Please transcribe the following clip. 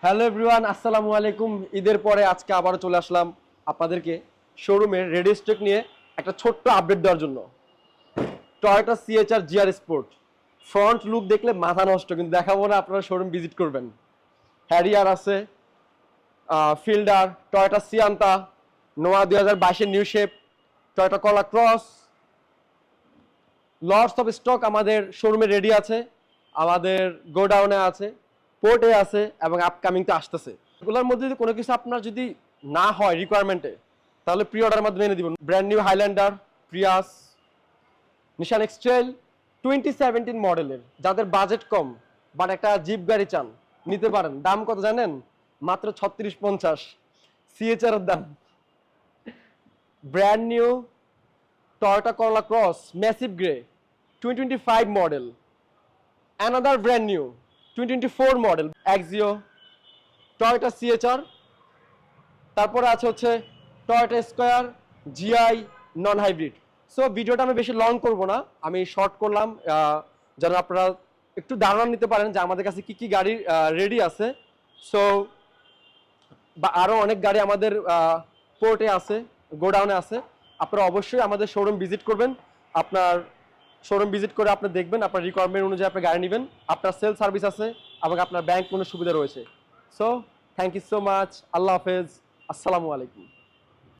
Hello everyone, আসসালামু আলাইকুম। ঈদের পরে আজকে আবারও চলে আসলাম আপনাদেরকে শোরুমের রেডি স্টক নিয়ে একটা ছোট্ট আপডেট দেওয়ার জন্য। Toyota CHR GR sport front look দেখলে মাথা নষ্ট, কিন্তু দেখাবো না, আপনারা শোরুম ভিজিট করবেন। হ্যারিয়ার আছে, ফিল্ডার, টয়োটা সিয়ান্তা, নোয়া 2022-এর new shape, Toyota corolla cross, lots of stock আমাদের শোরুমে রেডি আছে, আমাদের গোডাউনে আছে, পোর্টে আছে এবং আপকামিংতে আসতেছে। এগুলোর মধ্যে যদি কোনো কিছু আপনার যদি না হয় রিকোয়ারমেন্টে, তাহলে প্রি অর্ডার মাধ্যমে এনে দিব। ব্র্যান্ড নিউ হাইল্যান্ডার, প্রিয়াস, নিশান এক্সট্রেল 2017 মডেলের, যাদের বাজেট কম বাট একটা জিপ গাড়ি চান নিতে পারেন। দাম কত জানেন? মাত্র 3650 সিএচআর এর দাম। Brand new Toyota corolla cross massive grey 2025 model, another brand new 2024 model Axio, Toyota CHR, তারপরে আছে হচ্ছে Toyota square GI non hybrid. So ভিডিওটা আমি বেশি লং করব না, আমি শর্ট করলাম যেন আপনারা একটু ধারণা নিতে পারেন যে আমাদের কাছে কি কি গাড়ি রেডি আছে। সো বা আরও অনেক গাড়ি আমাদের পোর্টে আছে, গোডাউনে আছে। আপনারা অবশ্যই আমাদের শোরুম ভিজিট করবেন। আপনার শোরুম ভিজিট করে আপনি দেখবেন, আপনার রিকোয়ারমেন্ট অনুযায়ী আপনি গাড়ি নেবেন। আপনার সেল সার্ভিস আছে এবং আপনার ব্যাংক কোনো সুবিধা রয়েছে। So thank you so much, আল্লাহ হাফেজ, আসসালামু আলাইকুম।